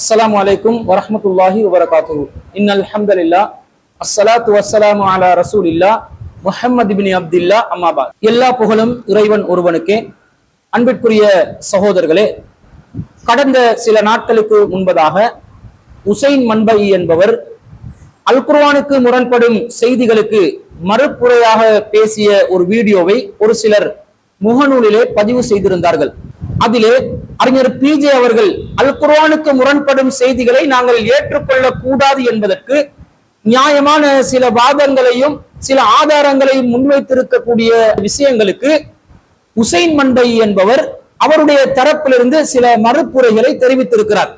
அஸ்ஸலாமு அலைக்கும் வரஹ்மத்துல்லாஹி வபரகாத்துஹு. இன்னல் ஹம்தலில்லாஹ் அஸ்ஸலாத்து வஸ்ஸலாமு அலா ரசூலில்லாஹ் முஹம்மது இப்னு அப்துல்லாஹ் அம்மா பஅத். எல்லா புகழும் இறைவன் ஒருவனுக்கே. அன்பிற்குரிய சகோதரர்களே, கடந்த சில நாட்களுக்கு முன்பதாக உசைன் மன்பை என்பவர் அல் குர்ஆனுக்கு முரண்படும் செய்திகளுக்கு மறுப்புரையாக பேசிய ஒரு வீடியோவை ஒரு சிலர் முகநூலிலே பதிவு செய்திருந்தார்கள். அதிலே அறிஞர் பிஜே அவர்கள் அல் குர்ஆனுக்கு முரண்படும் செய்திகளை நாங்கள் ஏற்றுக்கொள்ள கூடாது என்பதற்கு நியாயமான சில வாதங்களையும் சில ஆதாரங்களையும் முன்வைத்திருக்கக்கூடிய விஷயங்களுக்கு உசைன் மன்பை என்பவர் அவருடைய தரப்பிலிருந்து சில மறுப்புரைகளை தெரிவித்திருக்கிறார்.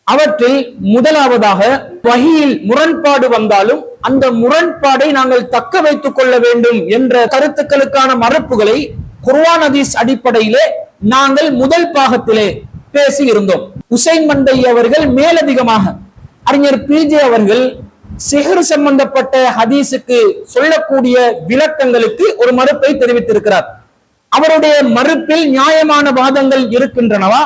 அவற்றில் முதலாவதாக, வஹீயில் முரண்பாடு வந்தாலும் அந்த முரண்பாடை நாங்கள் தக்க வைத்துக் கொள்ள வேண்டும் என்ற கருத்துக்களுக்கான மறுப்புகளை குர்ஆன் ஹதீஸ் அடிப்படையிலே நாங்கள் முதல் பாகத்திலே பேசி இருந்தோம். உசைன் மன்பை அவர்கள் மேலதிகமாக அறிஞர் பிஜே அவர்கள் சிஹர் சம்பந்தப்பட்ட ஹதீஸுக்கு சொல்லக்கூடிய விளக்கங்களுக்கு ஒரு மறுப்பை தெரிவித்திருக்கிறார். அவருடைய மறுப்பில் நியாயமான வாதங்கள் இருக்கின்றனவா,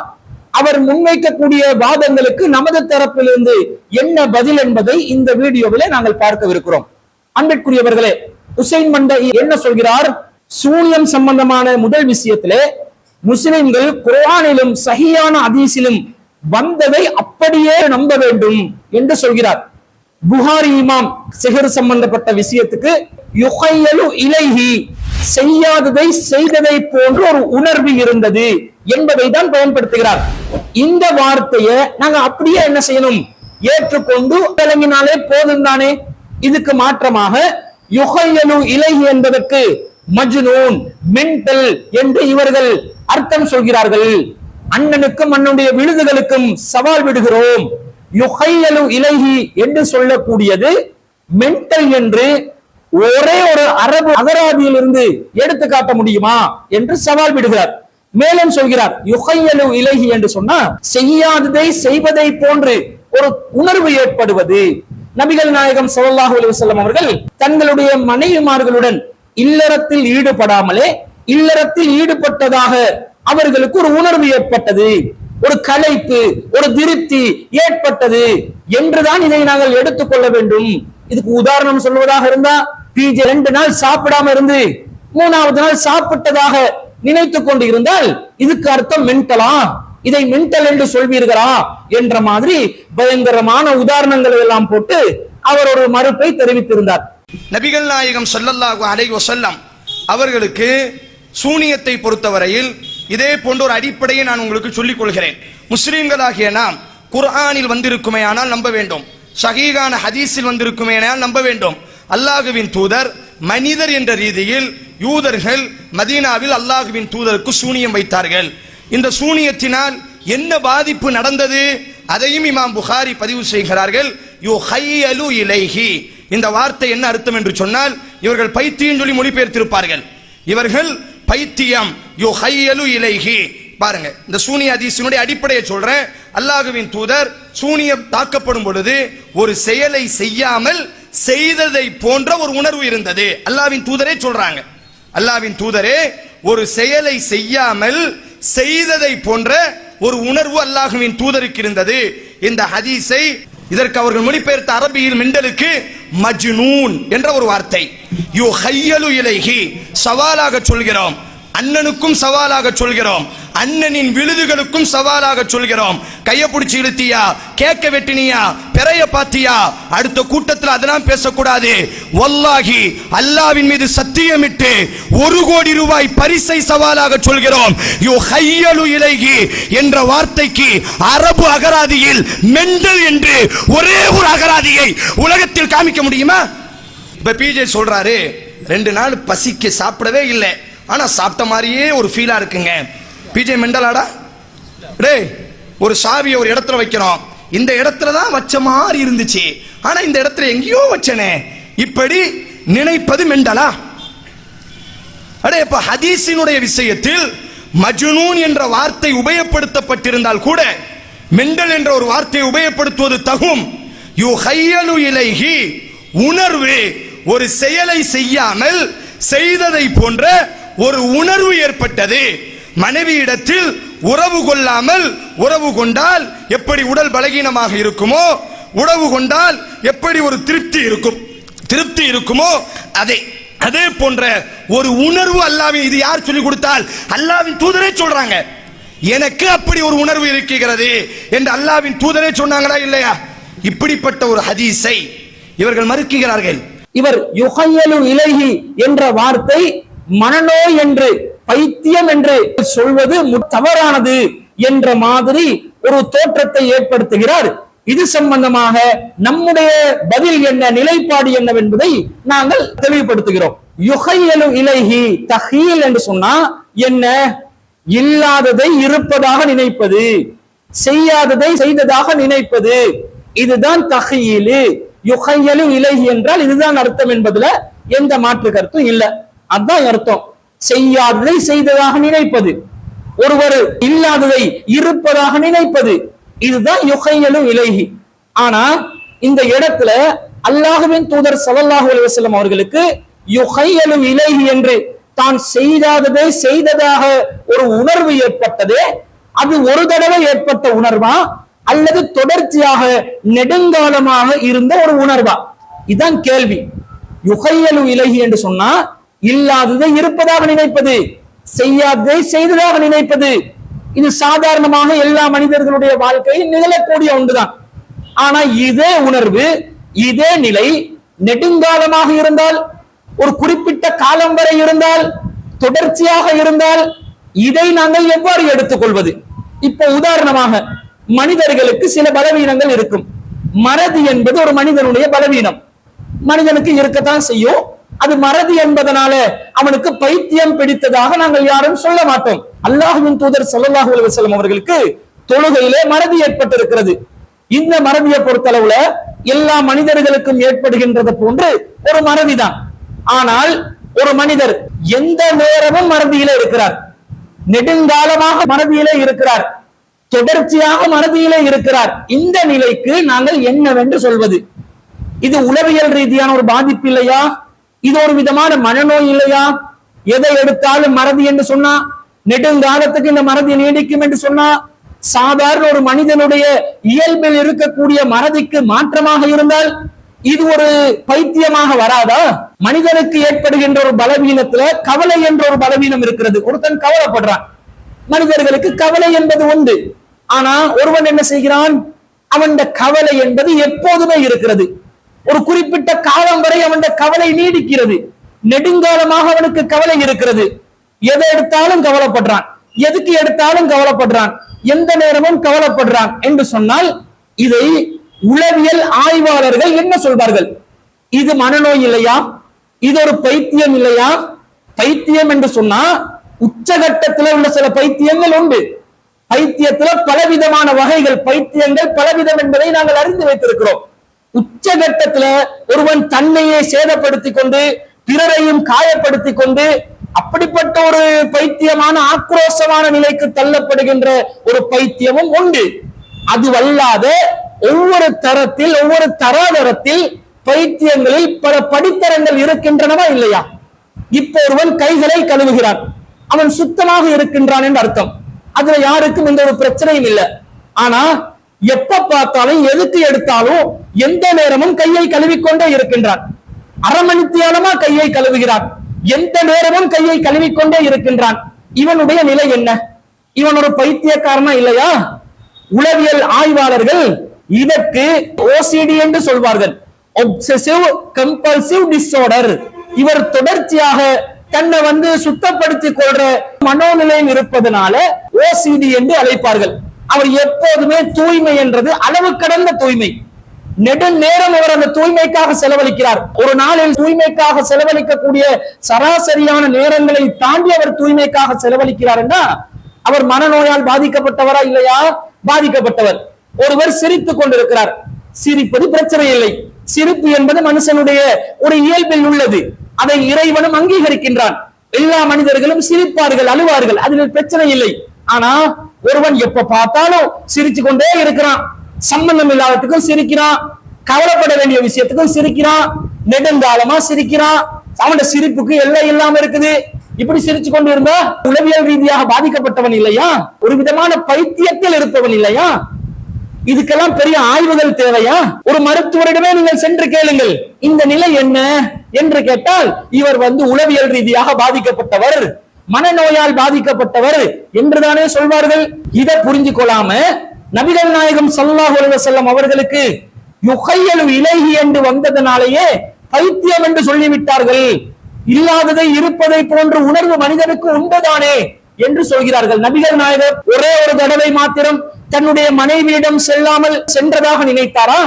அவர் முன்வைக்கக்கூடிய வாதங்களுக்கு நமது தரப்பிலிருந்து என்ன பதில் என்பதை இந்த வீடியோவிலே நாங்கள் பார்க்கவிருக்கிறோம். அன்பிற்குரியவர்களே, உசைன் மன்பை என்ன சொல்கிறார்? சூனியம் சம்பந்தமான முதல் விஷயத்திலே முஸ்லிம்கள் குர்ஆனிலும் சஹீஹான ஹதீஸிலும் வந்ததை அப்படியே நம்ப வேண்டும் என்று சொல்கிறார். புகாரி இமாம் சிஹர் சம்பந்தப்பட்ட விஷயத்துக்கு யுஹையலு இலைஹி, செய்யாததை செய்ததை போன்ற ஒரு உணர்வு இருந்தது என்பதை தான் பயன்படுத்துகிறார். இந்த வார்த்தையை நாங்க அப்படியே என்ன செய்யணும், ஏற்றுக்கொண்டு விளங்கினாலே போதும் தானே. இதுக்கு மாற்றமாக யுஹையலு இலைஹி என்பதற்கு மஜ்னூன், மென்டல் என்று இவர்கள் அர்த்தம் சொல்கிறார்கள். அண்ணனுக்கும் அண்ணனுடைய விழுதுகளுக்கும் சவால் விடுகிறோம். யுஹையலு இலைஹி என்று சொல்லக்கூடியது மென்டல் என்று ஒரே ஒரு அரபு அகராதியிலிருந்து எடுத்து காட்ட முடியுமா என்று சவால் விடுகிறார். மேலும் சொல்கிறார், யுஹையலு இலைஹி என்று சொன்னா செய்யாததை செய்வதை போன்று ஒரு உணர்வு ஏற்படுவது. நபிகள் நாயகம் ஸல்லல்லாஹு அலைஹி வஸல்லம் அவர்கள் தங்களுடைய மனைவிமார்களுடன் இல்லறத்தில் ஈடுபடாமலே இல்லறத்தில் ஈடுபட்டதாக அவர்களுக்கு ஒரு உணர்வு ஏற்பட்டது, ஒரு களைப்பு, ஒரு திருப்தி ஏற்பட்டது என்றுதான் இதை நாங்கள் எடுத்துக்கொள்ள வேண்டும். இதுக்கு உதாரணம் சொல்வதாக இருந்தா, பிஜே 2 நாள் சாப்பிடாம இருந்து 3வது நாள் சாப்பிட்டதாக நினைத்துக் கொண்டு இருந்தால் இதுக்கு அர்த்தம் மென்டலா, இதை மென்டல் என்று சொல்வீர்களா என்ற மாதிரி பயங்கரமான உதாரணங்களை எல்லாம் போட்டு அவர் ஒரு மறுப்பை தெரிவித்திருந்தார். நபிகள் நாயகம் ஸல்லல்லாஹு அலைஹி வஸல்லம் அவர்களுக்கு சூனியத்தை பொறுத்தவரையில் இதே போன்ற ஒரு அடிப்படையை நான் உங்களுக்கு சொல்லிக் கொள்கிறேன். முஸ்லிம்களாகிய நாம் குர்ஆனில் வந்திருக்குமேயானால் நம்ப வேண்டும், சஹீஹான ஹதீஸில் வந்திருக்குமேயானால் நம்ப வேண்டும். அல்லாஹ்வின் தூதர் மனிதர் என்ற ரீதியில் யூதர்கள் மதீனாவில் அல்லாஹ்வின் தூதருக்கு சூனியம் வைத்தார்கள். இந்த சூனியத்தினால் என்ன பாதிப்பு நடந்தது அதையும் இமாம் புகாரி பதிவு செய்கிறார்கள். யுஹையலு இலைஹி, இந்த வார்த்தை என்ன அர்த்தம் என்று சொன்னால், இவர்கள் பைத்தியம் சொல்லி மொழிபெயர்த்திருப்பார்கள். இவர்கள் பைத்தியம், யுஹையலு இலைஹி. பாருங்க, இந்த சூனிய ஹதீஸினுடைய அடிப்படையை சொல்றேன். அல்லாஹ்வின் தூதர் சூனியம் தாக்கப்படும் பொழுது ஒரு செயலை செய்யாமல் செய்ததை போன்ற ஒரு உணர்வு இருந்தது. அல்லாஹ்வின் தூதரே சொல்றாங்க, அல்லாஹ்வின் தூதரே ஒரு செயலை செய்யாமல் செய்ததை போன்ற ஒரு உணர்வு அல்லாஹ்வின் தூதருக்கு இருந்தது. இந்த ஹதீஸை இதற்கு அவர்கள் மொழிபெயர்த்த அரபியில் மெண்டலுக்கு மஜ்னூன் என்ற ஒரு வார்த்தை. யுஹையலு இலைஹி, சவாலாக சொல்கிறோம், அண்ணனுக்கும் சவாலாக சொல்கிறோம், அண்ணனின் விழுதுகளுக்கும் சவாலாக சொல்கிறோம். கைய பிடிச்சி இழுத்தியா, கேக்க வெட்டினியா, பெறைய பாத்தியா, அடுத்த கூட்டத்தில் அதெல்லாம் பேசக்கூடாது. வல்லாஹி, அல்லாஹ்வின் மீது சத்தியமிட்டு 1 கோடி ரூபாய் பரிசை சவாலாக சொல்கிறோம். யுஹையலு இலைஹி என்ற வார்த்தைக்கு அரபு அகராதியில் மெண்டல் என்று ஒரே ஒரு அகராதியை உலகத்தில் காமிக்க முடியுமா? இப்ப பிஜே சொல்றாரு, 2 நாள் பசிக்க சாப்பிடவே இல்லை, ஆனா சாப்பிட்ட மாதிரியே ஒரு ஃபீலா இருக்குங்க. பிஜே மெண்டலாடா? டேய், ஒரு சாவியை ஒரு இடத்துல வைக்கிறோம், இந்த இடத்துல தான் வச்ச மாதிரி இருந்துச்சு, ஆனா இந்த இடத்துல எங்கேயோ வச்சனே, இப்படி நினைப்பது மெண்டலா? அடே, இப்ப ஹதீஸினுடைய விஷயத்தில் மஜ்னூன் என்ற வார்த்தை உபயோகப்படுத்தப்பட்டிருந்தால் கூட மெண்டல் என்ற ஒரு வார்த்தையை உபயோகப்படுத்துவது தகும். யுஹையலு இலைஹி, உணர்வு, ஒரு செயலை செய்யாமல் செய்ததை போன்ற ஒரு உணர்வு ஏற்பட்டது. மனைவியிடத்தில் உறவு கொள்ளாமல் உறவு கொண்டால் எப்படி உடல் பலகீனமாக இருக்குமோ, உறவு கொண்டால் எப்படி ஒரு திருப்தி இருக்குமோ, அதே போன்ற ஒரு உணர்வு அல்லாஹ்வின், இது யார் சொல்லிக் கொடுத்தால்? அல்லாஹ்வின் தூதரே சொல்றாங்க. எனக்கு அப்படி ஒரு உணர்வு இருக்கிறது என்று அல்லாஹ்வின் தூதரே சொன்னாங்களா இல்லையா? இப்படிப்பட்ட ஒரு ஹதீஸை இவர்கள் மறுக்கிறார்கள். இவர் யுஹய்யலு இலைஹி என்ற வார்த்தை மனநோய் என்று, பைத்தியம் என்று சொல்வது தவறானது என்ற மாதிரி ஒரு தோற்றத்தை ஏற்படுத்துகிறார். இது சம்பந்தமாக நம்முடைய பதில் என்ன, நிலைப்பாடு என்னவென்பதை நாங்கள் தெளிவுபடுத்துகிறோம். யுஹய்யலு இலைஹி, தஹீல் என்று சொன்னா என்ன? இல்லாததை இருப்பதாக நினைப்பது, செய்யாததை செய்ததாக நினைப்பது, இதுதான் தஹீலு. யுஹய்யலு இலைஹி என்றால் இதுதான் அர்த்தம் என்பதுல எந்த மாற்று கருத்தும் இல்ல. அதான் அர்த்தம். செய்யாததை செய்ததாக நினைப்பது, ஒருவர் இல்லாததை இருப்பதாக நினைப்பது, இதுதான் யுஹய்யலு இலைஹி. ஆனா இந்த இடத்துல அல்லாஹ்வின் தூதர் ஸல்லல்லாஹு அலைஹி வஸல்லம் அவர்களுக்கு யுஹய்யலு இலைஹி என்று தான் செய்யாததை செய்ததாக ஒரு உணர்வு ஏற்பட்டதே, அது ஒரு தடவை ஏற்பட்ட உணர்வா அல்லது தொடர்ச்சியாக நெடுங்காலமாக இருந்த ஒரு உணர்வா? இதுதான் கேள்வி. யுஹய்யலு இலைஹி என்று சொன்னா இல்லாததை இருப்பதாக நினைப்பது, செய்யாததை செய்ததாக நினைப்பது, இது சாதாரணமாக எல்லா மனிதர்களுடைய வாழ்க்கையில் நிகழக்கூடிய ஒன்றுதான். ஆனா இதே உணர்வு, இதே நிலை நெடுங்காலமாக இருந்தால், ஒரு குறிப்பிட்ட காலம் வரை இருந்தால், தொடர்ச்சியாக இருந்தால், இதை நாங்கள் எவ்வாறு எடுத்துக்கொள்வது? இப்போ உதாரணமாக மனிதர்களுக்கு சில பலவீனங்கள் இருக்கும். மறதி என்பது ஒரு மனிதனுடைய பலவீனம், மனிதனுக்கு இருக்கத்தான் செய்யும். அது மறதி என்பதனால அவனுக்கு பைத்தியம் பிடித்ததாக நாங்கள் யாரும் சொல்ல மாட்டோம். அல்லாஹ்வின் தூதர் ஸல்லல்லாஹு அலைஹி வஸல்லம் அவர்களுக்கு தொழுகையிலே மறதி ஏற்பட்டிருக்கிறது. இந்த மறதியை பொறுத்தளவுல எல்லா மனிதர்களுக்கும் ஏற்படுகின்றது போன்று ஒரு மறதிதான். ஆனால் ஒரு மனிதர் எந்த நேரமும் மறதியிலே இருக்கிறார், நெடுங்காலமாக மறதியிலே இருக்கிறார், தொடர்ச்சியாக மறதியிலே இருக்கிறார். இந்த நிலைக்கு நாங்கள் என்னவென்று சொல்வது? இது உளவியல் ரீதியான ஒரு பாதிப்பு இல்லையா? இது ஒரு விதமான மனநோய் இல்லையா? எதை எடுத்தாலும் மறதி என்று சொன்னா, நெடுங்காலத்துக்கு இந்த மறதி நீடிக்கும் என்று சொன்னா, சாதாரண ஒரு மனிதனுடைய இயல்பில் இருக்கக்கூடிய மறதிக்கு மாற்றமாக இருந்தால் இது ஒரு பைத்தியமாக வராதா? மனிதனுக்கு ஏற்படுகின்ற ஒரு பலவீனத்துல கவலை என்ற ஒரு பலவீனம் இருக்கிறது. ஒருத்தன் கவலைப்படுறான், மனிதர்களுக்கு கவலை என்பது உண்டு. ஆனா ஒருவன் என்ன செய்கிறான்? அவன் கவலை என்பது எப்போதுமே இருக்கிறது. ஒரு குறிப்பிட்ட காலம் வரை அவன் கவலை நீடிக்கிறது. நெடுங்காலமாக அவனுக்கு கவலை இருக்கிறது. எதை எடுத்தாலும் கவலைப்படுறான், எதுக்கு எடுத்தாலும் கவலைப்படுறான், எந்த நேரமும் கவலைப்படுறான் என்று சொன்னால் இதை உளவியல் ஆய்வாளர்கள் என்ன சொல்வார்கள்? இது மனநோய் இல்லையா? இது ஒரு பைத்தியம் இல்லையா? பைத்தியம் என்று சொன்னா உச்சகட்டத்தில் உள்ள சில பைத்தியங்கள் உண்டு. பைத்தியத்துல பலவிதமான வகைகள், பைத்தியங்கள் பலவிதம் என்பதை நாங்கள் அறிந்து வைத்திருக்கிறோம். உச்சகட்டத்துல ஒருவன் தன்னையே சேதப்படுத்திக் கொண்டு பிறரையும் காயப்படுத்திக் கொண்டு அப்படிப்பட்ட ஒரு பைத்தியமான ஆக்ரோஷமான நிலைக்கு தள்ளப்படுகின்ற ஒரு பைத்தியமும் உண்டு. அதுவல்லாத ஒவ்வொரு தரத்தில், ஒவ்வொரு தராதரத்தில் பைத்தியங்களில் பல படித்தரங்கள் இருக்கின்றனவா இல்லையா? இப்போ ஒருவன் கைகளை கழுவுகிறான், அவன் சுத்தமாக இருக்கின்றான் என்று அர்த்தம். அதுல யாருக்கும் எந்த ஒரு பிரச்சனையும் இல்லை. ஆனா எப்ப பார்த்தாலும் எதுக்கு எடுத்தாலும் எந்த நேரமும் கையை கழுவிக்கொண்டே இருக்கின்றான். அரை மணித்தியாலமா கையை கழுவுகிறான், எந்த நேரமும் கையை கழுவிக்கொண்டே இருக்கின்றான். இவனுடைய நிலை என்ன? இவன் ஒரு பைத்தியக்காரனா இல்லையா? உளவியல் ஆய்வாளர்கள் இதற்கு OCD என்று சொல்வார்கள், ஒப்சசிவ் கம்பல்சிவ் டிஸார்டர். இவர் தொடர்ச்சியாக தன்னை சுத்தப்படுத்திக் கொள்ற மனோநிலையில் இருப்பதனால OCD என்று அழைப்பார்கள். அவர் எப்போதுமே தூய்மை என்றது அளவு கடந்த தூய்மை. நெடுநேரம் அவர் அந்த தூய்மைக்காக செலவழிக்கிறார். ஒரு நாளில் தூய்மைக்காக செலவழிக்கக்கூடிய சராசரியான நேரங்களை தாண்டி அவர் தூய்மைக்காக செலவழிக்கிறார் என்றா அவர் மனநோயால் பாதிக்கப்பட்டவரா இல்லையா? பாதிக்கப்பட்டவர். ஒருவர் சிரித்துக் கொண்டிருக்கிறார், சிரிப்பது பிரச்சனை இல்லை. சிரிப்பு என்பது மனுஷனுடைய ஒரு இயல்பில் உள்ளது. அதை இறைவனும் அங்கீகரிக்கின்றான். எல்லா மனிதர்களும் சிரிப்பார்கள், அழுவார்கள், அதில் பிரச்சனை இல்லை. ஆனா ஒருவன் எப்ப பார்த்தாலும் சிரிச்சு கொண்டே இருக்கிறான், சம்பந்தம் இல்லாததுக்கும் சிரிக்கிறான், கவலைப்பட வேண்டிய விஷயத்துக்கும் சிரிக்கிறான், நெடுங்காலமா சிரிக்கிறான். அவனுடைய சிரிப்புக்கு எல்லை இல்லாம இருக்குது. இப்படி சிரிச்சு கொண்டு இருந்தா உளவியல் ரீதியாக பாதிக்கப்பட்டவன் இல்லையா? ஒரு விதமான பைத்தியத்தில் இருப்பவன் இல்லையா? இதுக்கெல்லாம் பெரிய ஆய்வுகள் தேவையா? ஒரு மருத்துவரிடமே நீங்கள் சென்று கேளுங்கள், இந்த நிலை என்ன என்று கேட்டால் இவர் உளவியல் ரீதியாக பாதிக்கப்பட்டவர், மனநோயால் பாதிக்கப்பட்டவர் என்றுதானே சொல்வார்கள். இதை புரிஞ்சு கொள்ளாம நபிகள் நாயகம் ஸல்லல்லாஹு அலைஹி வஸல்லம் அவர்களுக்கு யுஹையலு இலைஹி என்று வந்ததனாலேயே பைத்தியம் என்று சொல்லிவிட்டார்கள். இல்லாததை இருப்பதை போன்ற உணர்வு மனிதனுக்கு உண்டுதானே என்று சொல்கிறார்கள். நபிகள் நாயகர் ஒரே ஒரு தடவை மாத்திரம் தன்னுடைய மனைவியிடம் செல்லாமல் சென்றதாக நினைத்தாரா?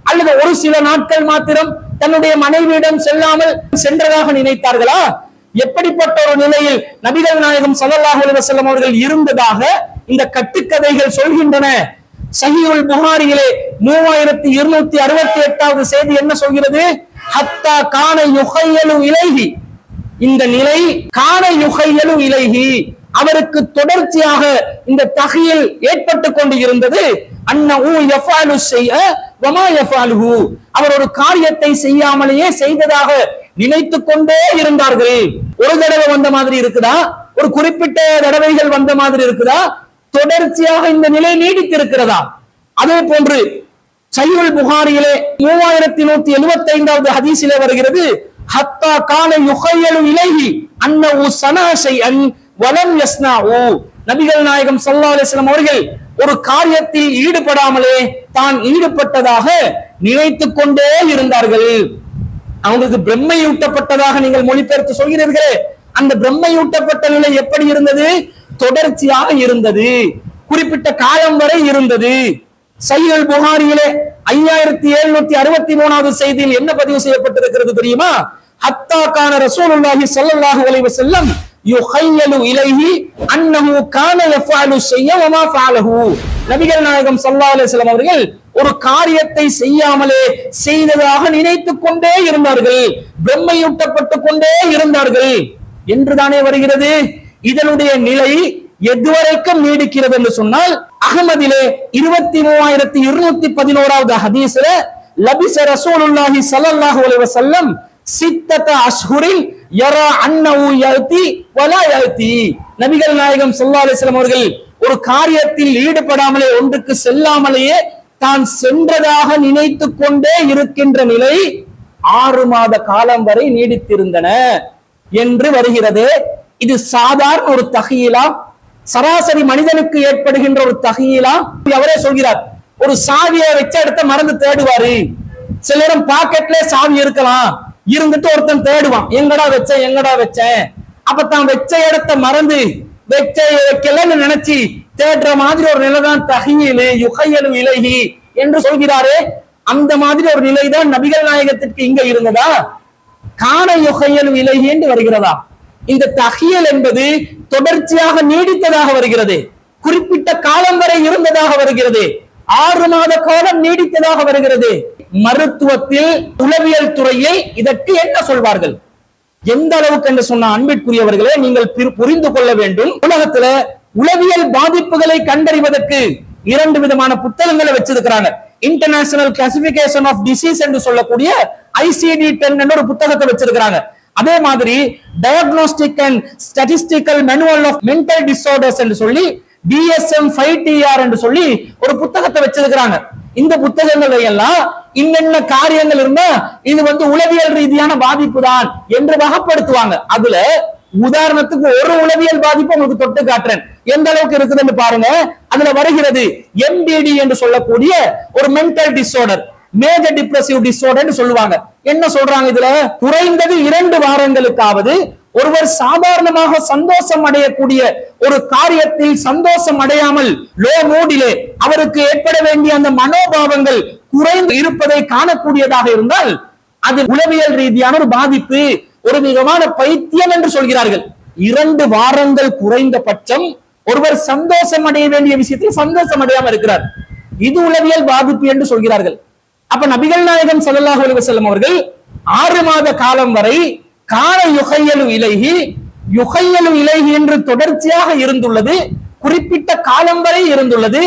அல்லது ஒரு சில நாட்கள் மாத்திரம் தன்னுடைய மனைவியிடம் செல்லாமல் சென்றதாக நினைத்தார்களா? எப்படிப்பட்ட ஒரு நிலையில் நபிகள் நாயகம் ஸல்லல்லாஹு அலைஹி வஸல்லம் அவர்கள் இருந்ததாக இந்த கட்டுக்கதைகள் சொல்கின்றன. சஹீஹுல் புகாரியிலே 3268வது செய்தி என்ன சொல்கிறது? ஹத்தா கான யுஹையலு இலைஹி, இந்த நிலை கான யுஹையலு இலைஹி, அவருக்கு தொடர்ச்சியாக இந்த தஹீல் ஏற்பட்டு கொண்டு இருந்தது. அன்னஹு யஃஅலு ஷைஅ வமா யஃஅலுஹு, அவர் ஒரு காரியத்தை செய்யாமலேயே செய்ததாக நினைத்துக் கொண்டே இருந்தார்கள். ஒரு தடவை வந்த மாதிரி இருக்குதா? ஒரு குறிப்பிட்ட தடவைகள் வந்த மாதிரி இருக்குதா? தொடர்ச்சியாக இந்த நிலை நீடித்திருக்கிறதா? அதே போன்று சஹீஹுல் புகாரியிலே 3175வது ஹதீஸிலே வருகிறது, ஹத்தா கான யுஹையலு இலைஹி அன்னஹு ஸனா ஷைஅன் வலம் யஸ்னாஉ, நபிகள் நாயகம் ஸல்லல்லாஹு அலைஹி வஸல்லம் அவர்கள் ஒரு காரியத்தில் ஈடுபடாமலே தான் ஈடுபட்டதாக நினைத்துக் கொண்டே இருந்தார்கள். அவங்களுக்கு பிரம்மையூட்டப்பட்டதாக நீங்கள் மொழிபெயர்த்து சொல்கிறீர்களே, அந்த பிரம்மையூட்டப்பட்ட நிலை எப்படி இருந்தது? தொடர்ச்சியாக இருந்தது, குறிப்பிட்ட காலம் வரை இருந்தது. சஹீஹுல் புகாரியிலே 5763வது செய்தியில் என்ன பதிவு செய்யப்பட்டிருக்கிறது தெரியுமா? ஹத்தா கான ரசூலுல்லாஹி ஸல்லல்லாஹு அலைஹி வஸல்லம் யுஹையலு இலைஹி அன்னஹு கான யஃஅலு ஷைஅ வமா ஃபஅலஹு, நபிகள் நாயகம் ஸல்லல்லாஹு அலைஹி வஸல்லம் அவர்கள் ஒரு காரியத்தை செய்யாமலே செய்ததாக நினைத்துக் கொண்டே இருந்தார்கள், பிரம்மையூட்டப்பட்டுக் கொண்டே இருந்தார்கள் என்றுதானே வருகிறது. இதனுடைய நிலை எதுவரைக்கும் நீடிக்கிறது என்று சொன்னால், அஹ்மதிலே 23211வது ஹதீஸ்ல லபிஸ ரசூலுல்லாஹி ஸல்லல்லாஹு அலைஹி வஸல்லம் சித்தத அஷ்ஹுரின் யரா அன்னஹு யஅதி வலா யஅதி, நபிகள் நாயகம் ஸல்லல்லாஹு அலைஹி வஸல்லம் அவர்கள் ஒரு காரியத்தில் ஈடுபடாமலே, ஒன்றுக்கு செல்லாமலேயே தான் சென்றதாக நினைத்துக் கொண்டே இருக்கின்ற நிலை 6 மாத காலம் வரை நீடித்திருந்தன என்று வருகிறது. இது சாதாரண ஒரு தஹீலா? சராசரி மனிதனுக்கு ஏற்படுகின்ற ஒரு தஹீலா? அவரே சொல்கிறார், ஒரு சாவியை வச்ச இடத்த மறந்து தேடுவாரு. சில நேரம் பாக்கெட்ல சாவி இருக்கலாம், இருந்துட்டு ஒருத்தன் தேடுவான், எங்கடா வச்சேன். அப்ப தான் வச்ச இடத்த மறந்து வைக்கலன்னு நினைச்சு தேடுற மாதிரி ஒரு நிலைதான் தஹீலு யுஹையலு இலைஹி என்று சொல்கிறாரே. அந்த மாதிரி ஒரு நிலைதான் நபிகள் நாயகத்திற்கு இங்க இருந்ததா? கான யுஹையலு இலைஹி என்று வருகிறதா? இந்த தஹீல் என்பது தொடர்ச்சியாக நீடித்ததாக வருகிறது, குறிப்பிட்ட காலம் வரை இருந்ததாக வருகிறது, 6 மாத காலம் நீடித்ததாக வருகிறது. மருத்துவத்தில் உளவியல் துறையில் இதற்கு என்ன சொல்வார்கள்? எந்த அளவுக்கு என்று சொன்ன அன்பிற்குரியவர்களே, நீங்கள் புரிந்து கொள்ள வேண்டும். உலகத்துல உளவியல் பாதிப்புகளை கண்டறிவதற்கு 2 விதமான புத்தகங்களை வச்சிருக்கிறாங்க. இன்டர்நேஷனல் கிளாசிபிகேஷன் ஆஃப் டிசீஸ் என்று சொல்லக்கூடிய ICD-10 என்ற ஒரு புத்தகத்தை வச்சிருக்கிறாங்க. அதே மாதிரி diagnostic and statistical manual of mental disorders என்று சொல்லி DSM-5TR என்று சொல்லி ஒரு புத்தகத்தை வச்சிருக்கிறாங்க. இந்த புத்தகங்களை எல்லாம் இன்னென்ன காரியங்கள் இருந்தா இது உளவியல் ரீதியான பாதிப்பு தான் என்று வகைப்படுத்துவாங்க. அதுல உதாரணத்துக்கு ஒரு உளவியல் பாதிப்பு உங்களுக்கு தொட்டு காட்டுறேன், எந்த அளவுக்கு இருக்குதுன்னு பாருங்க. அதுல வருகிறது MDD என்று சொல்லக்கூடிய ஒரு mental disorder, major depressive disorder சொல்லுவாங்க. என்ன சொல்றாங்க இதுல? குறைந்தது 2 வாரங்களுக்காவது ஒருவர் சாதாரணமாக சந்தோஷம் அடையக்கூடிய ஒரு காரியத்தில் சந்தோஷம் அடையாமல் லோ மூடிலே அவருக்கு ஏற்பட வேண்டிய அந்த மனோபாவங்கள் குறைந்து இருப்பதை காணக்கூடியதாக இருந்தால் அது உளவியல் ரீதியான ஒரு பாதிப்பு, ஒரு விதமான பைத்தியம் என்று சொல்கிறார்கள். 2 வாரங்கள் குறைந்தபட்சம் ஒருவர் சந்தோஷம் அடைய வேண்டிய விஷயத்தில் சந்தோஷம் அடையாமல் இருக்கிறார், இது உளவியல் பாதிப்பு என்று சொல்கிறார்கள். அப்ப நபிகள் நாயகம் ஸல்லல்லாஹு அலைஹி வஸல்லம் அவர்கள் 6 மாத காலம் வரை கான யுஹையலு இலைஹி என்று தொடர்ச்சியாக இருந்துள்ளது, குறிப்பிட்ட காலம் வரை இருந்துள்ளது.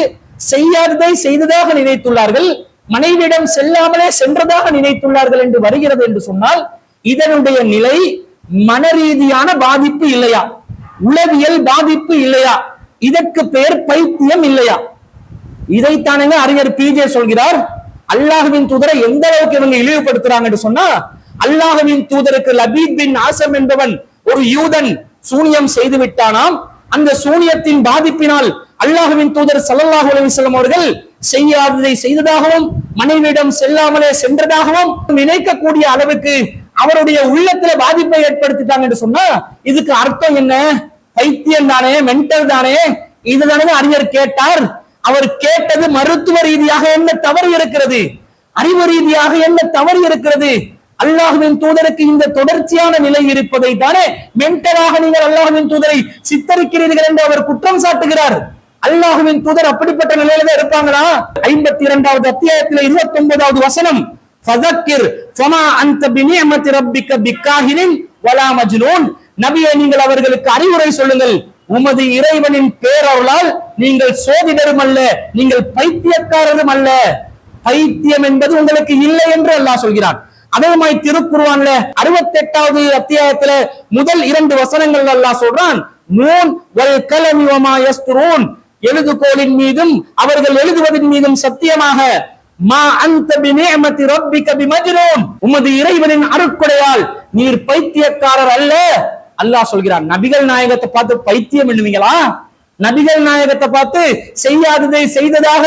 செய்யாததை செய்ததாக நினைத்துள்ளார்கள், மனைவியிடம் செல்லாமலே சென்றதாக நினைத்துள்ளார்கள் என்று வருகிறது என்று சொன்னால் இதனுடைய நிலை மனரீதியான பாதிப்பு இல்லையா, உளவியல் பாதிப்பு இல்லையா, இதற்கு பெயர் பைத்தியம் இல்லையா? இதைத்தானுங்க அறிஞர் பிஜே சொல்கிறார். அல்லாஹ்வின் தூதரை எந்த அளவுக்கு இவங்க இழிவுபடுத்துறாங்கன்னு சொன்னா, அல்லாஹ்வின் தூதருக்கு லபீத் பின் ஆசம் என்பவன் ஒரு யூதன் சூனியம் செய்து விட்டானாம். அந்த சூனியத்தின் பாதிப்பினால் அல்லாஹ்வின் தூதர் ஸல்லல்லாஹு அலைஹி வஸல்லம் அவர்கள் செய்யாததை செய்ததாகவும் மனைவியிடம் செல்லாமலே சென்றதாகவும் நினைக்கக்கூடிய அளவுக்கு அவருடைய உள்ளத்துல பாதிப்பை ஏற்படுத்திட்டாங்க என்று சொன்னா, இதுக்கு அர்த்தம் என்ன? பைத்தியம் தானே, மென்டல் தானே. இதுதானே அறிஞர் கேட்டார். அவர் கேட்டது மருத்துவ ரீதியாக என்ன தவறு இருக்கிறது, அறிவு ரீதியாக என்ன தவறு இருக்கிறது? அல்லாஹ்வின் தூதருக்கு இந்த தொடர்ச்சியான நிலை இருப்பதை தானே மென்டலாக நீங்கள் அல்லாஹ்வின் தூதரை சித்தரிக்கிறீர்கள் என்று அவர் குற்றம் சாட்டுகிறார். அல்லாஹ்வின் தூதர் அப்படிப்பட்ட நிலையில தான் இருப்பாங்களா? 52வது அத்தியாயத்தில் 29வது வசனம், ஃபதக்கிர் ஃபமா அன்த பினிஅமதி ரப்பிக பிகாஹினின் வலா மஜ்னூன். நபியே, நீங்கள் அவர்களுக்கு அறிவுரை சொல்லுங்கள், உமது இறைவனின் பேரருளால் நீங்கள் சோதிடரும் அல்ல, நீங்கள் பைத்தியக்காரரும் அல்ல. பைத்தியம் என்பது உங்களுக்கு இல்லை என்று அல்லாஹ் சொல்கிறான். அதே மாதிரி திருக்குர்ஆன்ல 68வது அத்தியாயத்துல முதல் 2 வசனங்கள் அல்லாஹ் சொல்றான், நூன் வல் கலமி வமா யஸ்துரூன். எழுதுகோலின் மீதும் அவர்கள் எழுதுவதன் மீதும் சத்தியமாக, மா அன்த பினிஅமதி ரப்பிக பிமஜ்னூன். உமது இறைவனின் அருட்கொடையால் நீர் பைத்தியக்காரர் அல்ல. அல்லாஹ் சொல்கிறான். நபிகள் நாயகத்தை பார்த்து பைத்தியம் என்னவீங்களா? நபிகள் நாயகத்தை பார்த்து செய்யாததை செய்ததாக,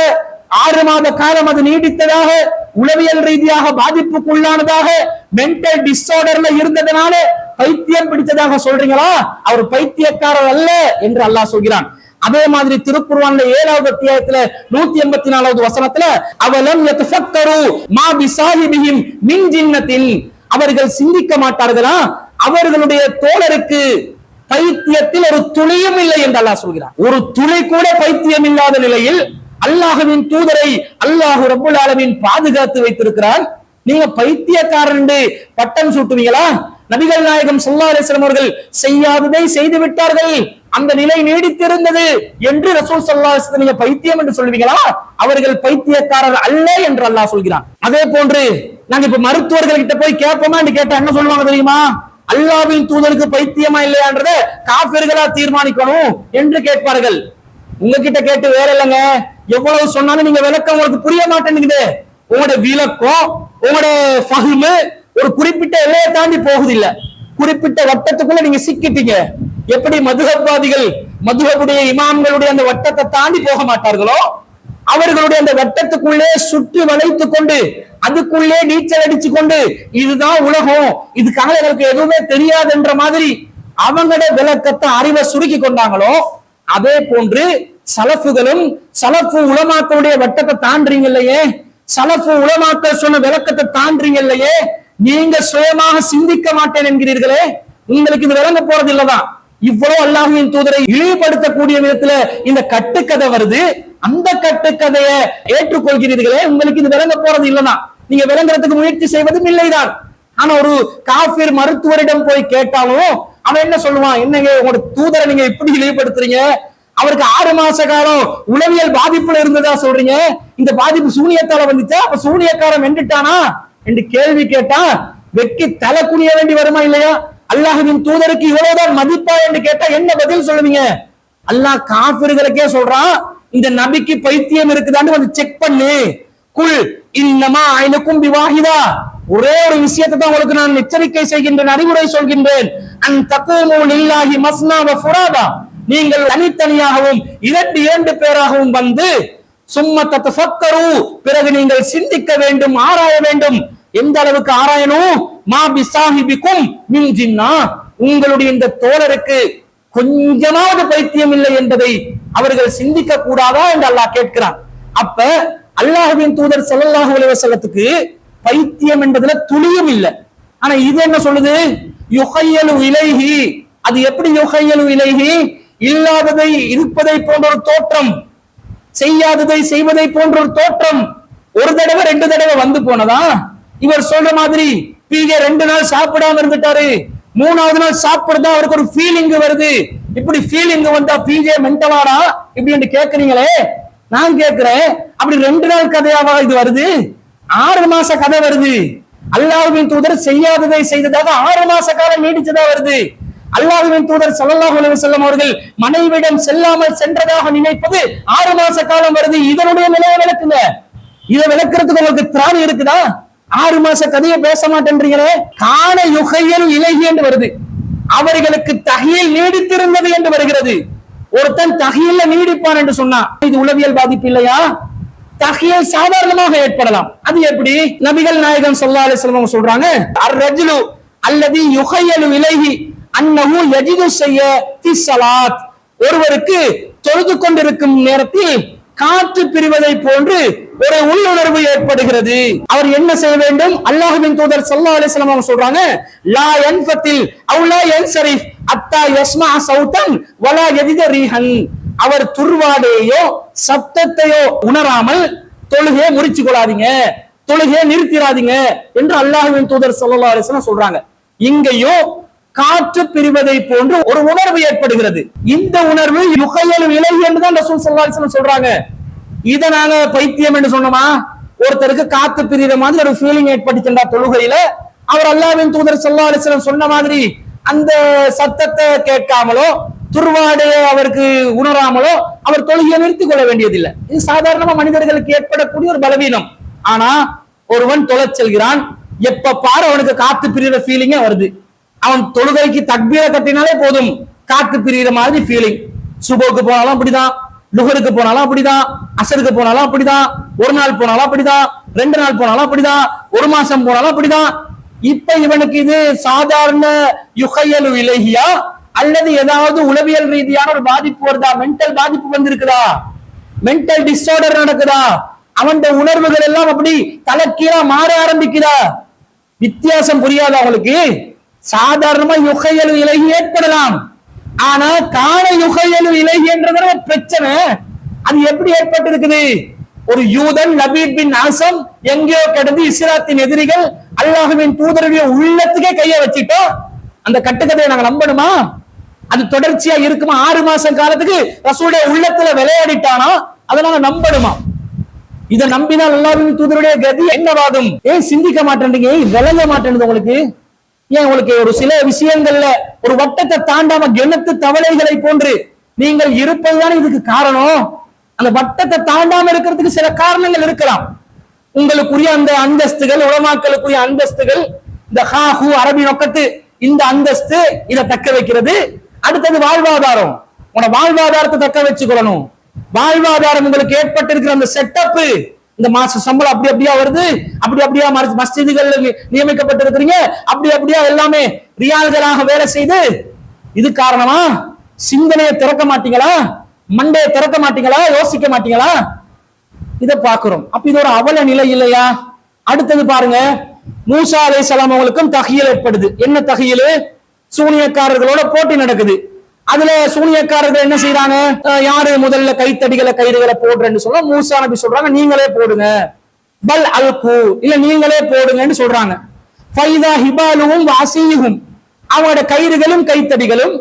6 மாத காலம் அது நீடித்ததாக, உளவியல் ரீதியாக பாதிப்புக்குள்ளானதாக, மென்டல் டிஸார்டர்ல இருந்ததனால பைத்தியம் பிடித்ததாக சொல்றீங்களா? அவர் பைத்தியக்காரர் அல்ல என்று அல்லாஹ் சொல்கிறான். அதே மாதிரி திருக்குர்ஆன்ல 7வது அத்தியாயத்துல 184வது வசனத்துல, அவலம் யதஃபக்கரு மா பிசாஹிபிஹிம் மின் ஜின்னத்தின். அவர்கள் சிந்திக்க மாட்டார்களா, அவர்களுடைய தோழருக்கு பைத்தியத்தில் ஒரு துளியும் இல்லை என்று அல்லாஹ் சொல்கிறார். ஒரு துளி கூட பைத்தியம் இல்லாத நிலையில் அல்லாஹ்வின் தூதரை அல்லாஹ் ரப்பல் ஆலமீன் பாதுகாத்து வைத்திருக்கிறார். நீங்க பைத்தியக்காரன் என்று பட்டம் சூட்டுவீங்களா? நபிகள் நாயகம் ஸல்லல்லாஹு அலைஹி வஸல்லம் அவர்கள் செய்யாததை செய்து விட்டார்கள், அந்த நிலை நீடித்திருந்தது என்று ரசூல் ஸல்லல்லாஹு அலைஹி வஸல்லம் பைத்தியம் என்று சொல்வீங்களா? அவர்கள் பைத்தியக்காரர் அல்ல என்று அல்லாஹ் சொல்கிறான். அதே போன்று நாங்க இப்ப மருத்துவர்கள் கிட்ட போய் கேட்போமா என்று கேட்டா என்ன சொல்லுவாங்க தெரியுமா? அல்லாஹ்வின் தூதருக்கு பைத்தியமா இல்லையான்றத காபிர்களா தீர்மானிக்கணும் என்று கேட்பார்கள். உங்ககிட்ட கேட்டு வேற இல்லைங்க, எவ்வளவு சொன்னாலும் நீங்க விளக்கம் உங்களுக்கு புரிய மாட்டேங்குது. உங்களோட விளக்கம், உங்களோட ஃபஹ்மு ஒரு குறிப்பிட்ட எல்லையை தாண்டி போகுது இல்ல, குறிப்பிட்ட வட்டத்துக்குள்ள நீங்க சிக்கிட்டீங்க. எப்படி மதுஹப்வாதிகள் மதுஹபுடைய இமாம்களுடைய அந்த வட்டத்தை தாண்டி போக மாட்டார்களோ, அவர்களுடைய அந்த வட்டத்துக்குள்ளே சுற்றி வளைத்துக் கொண்டு அதுக்குள்ளே நீச்சல் அடிச்சு கொண்டு இதுதான் உலகம், இதுக்காக எனக்கு எதுவுமே தெரியாது என்ற மாதிரி அவங்களோட விளக்கத்தை அறிவை சுருக்கி கொண்டாங்களோ, அதே போன்று சலஃபுகளும் சலஃபு உலமாக்களுடைய வட்டத்தை தாண்டறீங்க இல்லையே, சலஃபு உலமாக்கள் சொன்ன விளக்கத்தை தாண்டறீங்க இல்லையே, நீங்க சுயமாக சிந்திக்க மாட்டேன் என்கிறீர்களே, உங்களுக்கு இது விளங்க போறது இல்லதான். இவ்வளவு அல்லாஹ்வின் தூதரை இழிவுபடுத்தக்கூடிய விதத்துல இந்த கட்டுக்கதை வருது, அந்த கட்டுக்கதையை ஏற்றுக்கொள்கிறீர்களே, உங்களுக்கு இது விளங்க போறது இல்லதான். நீங்க விளங்குறதுக்கு முயற்சி செய்வதும் இல்லைதான். ஆனா ஒரு காஃபிர் மருத்துவரிடம் போய் கேட்டாலும் அவன் என்ன சொல்லுவான், என்னங்க உங்களோட தூதரை நீங்க இப்படி இழிவுபடுத்துறீங்க, அவருக்கு 6 மாச காலம் உளவியல் பாதிப்புல இருந்ததா சொல்றீங்க, இந்த பாதிப்பு சூனியத்தால வந்துச்சா, அப்ப சூனியக்காரன் வெண்டுட்டானா என்று கேள்வி கேட்டா வெக்கி தலை குனிய வேண்டி வருமா இல்லையா? அல்லாஹ்வின் தூதருக்கு இவ்வளவுதான் மதிப்பா என்று கேட்டா என்ன பதில் சொல்லுவீங்க? அல்லாஹ் காஃபிர்களுக்கே சொல்றான், இந்த நபிக்கு பைத்தியம் இருக்குதான்னு வந்து செக் பண்ணு. குல் இன்னமா ஐனக்கும் பிவாஹிதா, ஒரே ஒரு விஷயத்தை தான் உங்களுக்கு நான் எச்சரிக்கை செய்கின்றேன், அறிவுரை சொல்கின்றேன். அன் தகூமு லில்லாஹி மஸ்னா வ ஃபுராதா, நீங்கள் தனித்தனியாகவும் 2 பேராகவும் வந்து சும்ம ததஃபக்கரு, பிறகு நீங்கள் சிந்திக்க வேண்டும், ஆராய வேண்டும். எந்த அளவுக்கு ஆராயணும்? மா பிசாஹிபிக்கும் மின் ஜின்னா, உங்களுடைய இந்த தோழருக்கு கொஞ்சமாவது பைத்தியம் இல்லை என்பதை அவர்கள் சிந்திக்க கூடாதா என்று அல்லாஹ் கேட்கிறான். அப்ப அல்லாஹ்வின் தூதர் ஸல்லல்லாஹு அலைஹி வஸல்லத்துக்கு பைத்தியம் என்பதுல துளியும் இல்லை. ஆனா இது என்ன சொல்லுது? யுஹையலு இலைஹி, அது எப்படி யுஹையலு இலைஹி? இல்லாததை இருப்பதை போன்ற ஒரு தோற்றம், செய்யாததை செய்வதை போன்ற ஒரு தோற்றம். ஒரு தடவை 2 தடவை வந்து போனதா? இவர் சொல்ற மாதிரி பிஜே 2 நாள் சாப்பிடாம இருந்துட்டாரு, 3வது நாள் சாப்பிடுறதா அவருக்கு ஒரு ஃபீலிங் வருது. இப்படி ஃபீலிங் வந்தா பிஜே மென்டலாரா இப்படி கேக்குறீங்களே, நான் கேட்கிறேன், அப்படி 2 நாள் கதையாவா இது வருது? 6 மாச கதை வருது. அல்லாஹ்வின் தூதர் செய்யாததை செய்ததாக 6 மாச காலம் நீடிச்சதா வருது. அல்லாஹ்வின் தூதர் ஸல்லல்லாஹு அலைஹி வஸல்லம் அவர்கள் மனைவியிடம் செல்லாமல் சென்றதாக நினைப்பது 6 மாச காலம் வருது. இதனுடைய நிலையை விளக்குங்க. இதை விளக்குறதுக்கு உங்களுக்கு திராணி இருக்குதா? 6 மாச கதையை பேச மாட்டேன்றீங்களே. கான யுகையல் இலகி என்று வருது, அவர்களுக்கு தஹீல் நீடித்திருந்தது என்று வருகிறது. ஒருத்தன் தஹீல்ல நீடிப்பான் என்று சொன்னா இது உளவியல் பாதிப்பு இல்லையா? தஹீல் சாதாரணமாக ஏற்படலாம். அது எப்படி? நபிகள் நாயகம் ஸல்லல்லாஹு அலைஹி வஸல்லம் சொல்றாங்க, அர்-ரஜுலு அல்லதி யுகையலு இலைஹி அன்னஹு யஜிது ஷைய ஃபி ஸலாத். ஒருவருக்கு தொழுது கொண்டிருக்கும் நேரத்தில் காற்று பிரிவதை போன்று ஒரு உள்ளுணர்வு ஏற்படுகிறது. அவர் என்ன செய்ய வேண்டும்? அல்லாஹ்வின் தூதர் ஸல்லல்லாஹு அலைஹி வஸல்லம் அவங்க சொல்றாங்க, லா யன்ஃபத்தில் அவ் லா யன்சரிஃப் அத்தா யஸ்மா சௌதன் வலா யஜித ரீஹன். அவர் துர்வாடையோ சப்தத்தையோ உணராமல் தொழுகையை முறிச்சு கொள்ளாதீங்க, தொழுகையை நிறுத்திடாதீங்க என்று அல்லாஹ்வின் தூதர் ஸல்லல்லாஹு அலைஹி வஸல்லம் சொல்றாங்க. இங்கேயும் காற்று பிரிவதை போன்று ஒரு உணர்வு ஏற்படுகிறது. இந்த உணர்வு யுகையலு இலைஹி என்று தான் ரசூல் ஸல்லல்லாஹு அலைஹி வஸல்லம் சொல்றாங்க. இத நாங்க பைத்தியம் என்று சொன்னோமா? ஒருத்தருக்கு காத்து பிரிகிற மாதிரி ஒரு ஃபீலிங் ஏற்பட்டுச்சுண்டா தொழுகையில, அவர் அல்லாஹ்வின் தூதர் ஸல்லல்லாஹு அலைஹி வஸல்லம் சொன்ன மாதிரி அந்த சத்தத்தை கேட்காமலோ துர்வாடையை அவருக்கு உணராமலோ அவர் தொழுகையை நிறுத்திக் கொள்ள வேண்டியதில்லை. இது சாதாரணமா மனிதர்களுக்கு ஏற்படக்கூடிய ஒரு பலவீனம். ஆனா ஒருவன் தொழச் செல்கிறான், எப்ப பாரு அவனுக்கு காத்து பிரிகிற ஃபீலிங்கே வருது. அவன் தொழுகைக்கு தக்பீரை கட்டினாலே போதும் காத்து பிரிகிற மாதிரி ஃபீலிங். சுபோக்கு போனாலும் அப்படிதான், லுஹருக்கு போனாலும் அப்படிதான், அசருக்கு போனாலும் அப்படிதான், ஒரு நாள் போனாலும் அப்படிதான், 2 நாள் போனாலும் அப்படிதான், 1 மாசம் போனாலும் அப்படிதான். இப்ப இவனுக்கு இது சாதாரண யுகையலு இலைஹியா அல்லது ஏதாவது உளவியல் ரீதியான ஒரு பாதிப்பு வருதா? மென்டல் பாதிப்பு வந்திருக்குதா? மென்டல் டிஸார்டர் நடக்குதா? அவன் உணர்வுகள் எல்லாம் அப்படி தலைக்கீழா மாற ஆரம்பிக்குதா? வித்தியாசம் புரியாதா அவங்களுக்கு? சாதாரணமா யுகையலு இலைஹி ஏற்படலாம், ஆனா காண யுகையலு இலைஹி என்றது பிரச்சனை. அது எப்படி ஏற்பட்டிருக்குது? ஒரு யூதன் லபீத் பின் ஆசம் எங்கேயோ கிடந்து இஸ்லாத்தின் எதிரிகள் அல்லாஹ்வின் தூதருடைய உள்ளத்துக்கே கைய வச்சிட்டோம். அந்த கட்டுக்கதையை நாங்க நம்பணுமா? அது தொடர்ச்சியா இருக்குமா? 6 மாசம் காலத்துக்கு ரசூலுடைய உள்ளத்துல விளையாடிட்டானா அதை நாங்க நம்பணுமா? இதை நம்பினால் அல்லாஹ்வின் தூதருடைய கதி என்னவாகும்? ஏன் சிந்திக்க மாட்டேன்றீங்க? விளங்க மாட்டேங்குது உங்களுக்கு? ஏன் உங்களுக்கு ஒரு சில விஷயங்கள்ல ஒரு வட்டத்தை தாண்டாம கிணத்து தவளைகளை போன்று நீங்கள் இருப்பதுதான் இதுக்கு காரணம். அந்த வட்டத்தை தாண்டாம இருக்கிறதுக்கு சில காரணங்கள் இருக்கலாம். உங்களுக்குரிய அந்த அந்தஸ்துகள், உலமாக்களுக்குரிய அந்தஸ்துகள், இந்த ஹாஹு அரபி நொக்கத்து இந்த அந்தஸ்து இதை தக்க வைக்கிறது. அடுத்தது வாழ்வாதாரம், உன வாழ்வாதாரத்தை தக்க வச்சுக்கொள்ளணும். வாழ்வாதாரம் உங்களுக்கு ஏற்பட்டிருக்கிற அந்த செட்டப், இந்த மாச சம்பளம் அப்படி அப்படியா வருது, அப்படி அப்படியா மஸ்ஜிதுகள் நியமிக்கப்பட்டிருக்கிறீங்க, அப்படி அப்படியா எல்லாமே ரியால்களாக வேலை செய்து, இது காரணமா? சிந்தனையை திறக்க மாட்டீங்களா? மண்டையை திறக்க மாட்டீங்களா? யோசிக்க மாட்டீங்களா? இதை பார்க்கிறோம். அப்ப இது ஒரு அவல நிலை இல்லையா? அடுத்தது பாருங்க, மூசா அலைஹிஸ்ஸலாம் அவங்களுக்கும் தஹீல் ஏற்படுது. என்ன தஹீல்? சூனியக்காரர்களோட போட்டி நடக்குது. அதுல சூனியக்காரர்கள் என்ன செய்யறாங்க? யாரு முதல்ல கைத்தடிகளை கயிறுகளை போடுறேன்னு சொல்ல மூசா நபி சொல்றாங்க, நீங்களே போடுங்க. பல் அல்கு, இல்ல நீங்களே போடுங்கன்னு சொல்றாங்க. ஃபைதா ஹிபாலுஹும் வாசியுஹும், அவங்களோட கயிறுகளும் கைத்தடிகளும்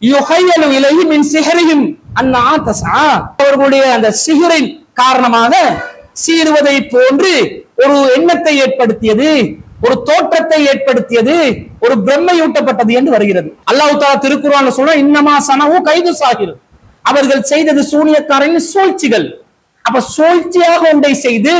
யுஹையலு இலைஹி மின் சிஹ்ரிஹிம் அன்னா தஸ்ஆ, அவர்களுடைய அந்த சிஹ்ரின் காரணமாக சீறுவதை போன்று ஒரு எண்ணத்தை ஏற்படுத்தியது, ஒரு தோற்றத்தை ஏற்படுத்தியது, ஒரு பிரம்மையூட்டப்பட்டது என்று வருகிறது. அல்லாஹ் தஆலா திருக்குர்ஆன்ல சொல்ற, இன்னமா சனவு கைது சாகிர், அவர்கள் செய்தது சூனியக்காரரின் சூழ்ச்சிகள். அப்ப சூழ்ச்சியாக ஒன்றை செய்து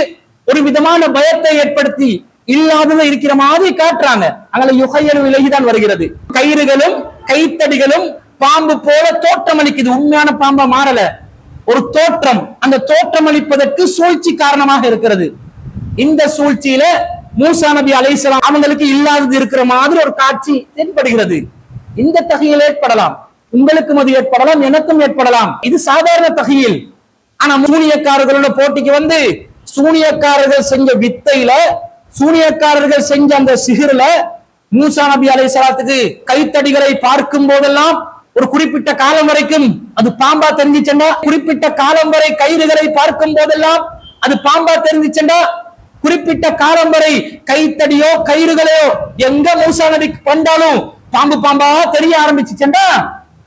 ஒரு விதமான பயத்தை ஏற்படுத்தி இல்லாததை இருக்கிற மாதிரி காட்டுறாங்க. அங்கே யுஹையலு இலைஹி தான் வருகிறது. கயிறுகளும் கைத்தடிகளும் பாம்பு போல தோற்றம் அளிக்குது. உண்மையான பாம்பா மாறல, ஒரு தோற்றம். அந்த தோற்றம் அளிப்பதற்கு சூழ்ச்சி காரணமாக இருக்கிறது. இந்த சூழ்ச்சியில மூசா நபி அலைஹிஸ்ஸலாம் அவங்களுக்கு இல்லாதது இருக்கிற மாதிரி ஒரு காட்சி தென்படுகிறது. இந்த தஹீல் ஏற்படலாம், உங்களுக்கும் அது ஏற்படலாம், எனக்கும் ஏற்படலாம். இது சாதாரண தஹீல். ஆனா சூனியக்காரர்களோட போட்டிக்கு வந்து சூனியக்காரர்கள் செஞ்ச வித்தையில, சூனியக்காரர்கள் செஞ்ச அந்த சிஹ்ர்ல மூசா நபி அலைஹிஸ்ஸலாத்துக்கு கைத்தடிகளை பார்க்கும் போதெல்லாம் ஒரு குறிப்பிட்ட காலம் வரைக்கும் அது பாம்பா தெரிஞ்சிச்சண்டா, குறிப்பிட்ட காலம் வரை கயிறுகளை பார்க்கும் போதெல்லாம் அது பாம்பா தெரிஞ்சிச்சண்டா, குறிப்பிட்ட காலம் வரை கைத்தடியோ கயிறுகளையோ எங்க மூசா நபி கொண்டாலும் பாம்பு பாம்பா தெரிய ஆரம்பிச்சுச்சண்டா,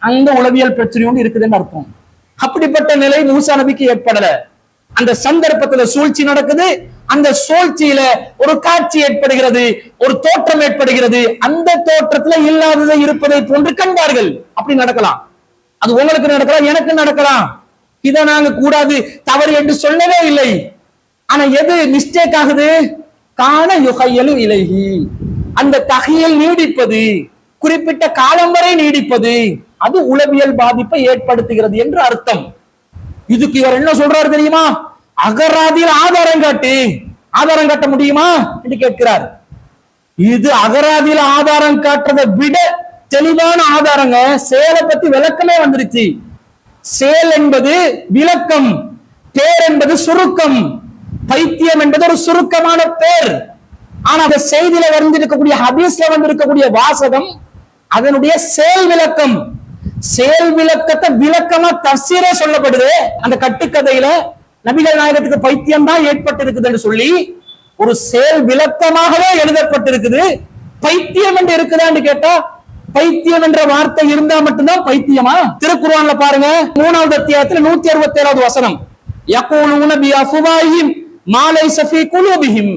அங்க உளவியல் பிரச்சனை ஒன்று இருக்குதுன்னு அர்த்தம். அப்படிப்பட்ட நிலை மூசா நபிக்கு ஏற்படல. அந்த சந்தர்ப்பத்துல சூழ்ச்சி நடக்குது, அந்த சூழ்ச்சியில ஒரு காட்சி ஏற்படுகிறது, ஒரு தோற்றம் ஏற்படுகிறது, அந்த தோற்றத்துல இல்லாததை இருப்பதை போன்று கண்டார்கள். அப்படி நடக்கலாம், அது உங்களுக்கு நடக்கலாம், எனக்கு நடக்கலாம். இதை நாங்க கூடாது தவறு என்று சொல்லவே இல்லை. ஆனா எது மிஸ்டேக் ஆகுது? காண யுகையலு இலைஹி, அந்த தகையில் நீடிப்பது, குறிப்பிட்ட காலம் வரை நீடிப்பது, அது உளவியல் பாதிப்பை ஏற்படுத்துகிறது என்று அர்த்தம். இதுக்கு இவர் என்ன சொல்றாரு தெரியுமா? அகராதியில் ஆதாரம் காட்டு, ஆதாரம் காட்ட முடியுமா என்று கேட்கிறார். இது அகராதியில் ஆதாரம் காட்டுறதை விட தெளிவான ஆதாரங்க. செயலை பத்தி விளக்கமே வந்துருச்சு. செயல் என்பது விளக்கம், பேர் என்பது சுருக்கம், பைத்தியம் என்பது ஒரு சுருக்கமான பேர். ஆனா அந்த செய்தியில வந்திருக்கக்கூடிய ஹதீஸ்ல வந்திருக்கக்கூடிய வாசகம் அதனுடைய செயல் விளக்கம். செயல் விளக்கத்தை விளக்கமா தஃசீரே சொல்லப்படுது. அந்த கட்டுக்கதையில நபிகள் நாயகத்துக்கு பைத்தியம் தான் ஏற்பட்டிருக்குதுன்னு சொல்லி ஒரு செயல் விளக்கமாகவே எழுதப்பட்டிருக்குது. பைத்தியம் என்று இருக்குதான்னு கேட்டா, பைத்தியம் என்ற வார்த்தை இருந்தா மட்டும்தான் பைத்தியமா? திருக்குர்ஆன்ல பாருங்க, 3வது அத்தியாயத்துல 167வது வசனம், யகூலுன பி அஃவாஹிம் மா லைஸ ஃபீ குலூபிஹிம்,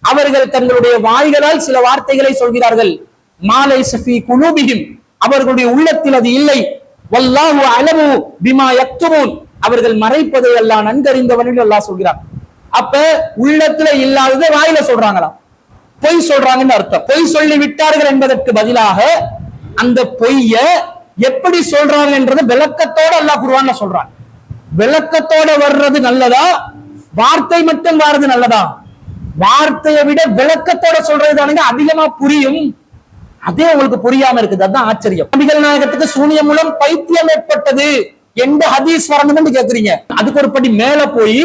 அவர்கள் தங்களுடைய வாய்களால் சில வார்த்தைகளை சொல்கிறார்கள். மா லைஸ ஃபீ குலூபிஹிம், அவர்களுடைய உள்ளத்தில் அது இல்லை. வல்லாஹு அலமு பிமா யக்துமூன், அவர்கள் மறைப்பதை அல்லாஹ் நன்கறிந்தவன் என்று அல்லாஹ் சொல்கிறார். அப்ப உள்ளத்துல இல்லாததை வாயில சொல்றாங்களா? பொய் சொல்றாங்கன்னு அர்த்தம். பொய் சொல்லி விட்டார்கள் என்பதற்கு பதிலாக அந்த பொய்ய எப்படி சொல்றாங்க என்றது விளக்கத்தோட அல்லாஹ் குர்ஆன்ல சொல்றான். விளக்கத்தோட வர்றது நல்லதா, வார்த்தை மட்டும் வர்றது நல்லதா? வார்த்தையை விட விளக்கத்தோட சொல்றது தானுங்க அதிகமா புரியும். அதே உங்களுக்கு புரியாம இருக்குது, அதுதான் ஆச்சரியம். நபிகள் நாயகத்துக்கு சூனியம் மூலம் பைத்தியம் ஏற்பட்டது எந்த ஹதீஸ் வரணும்னு கேக்குறீங்க. அதுக்கு ஒரு படி மேல போய்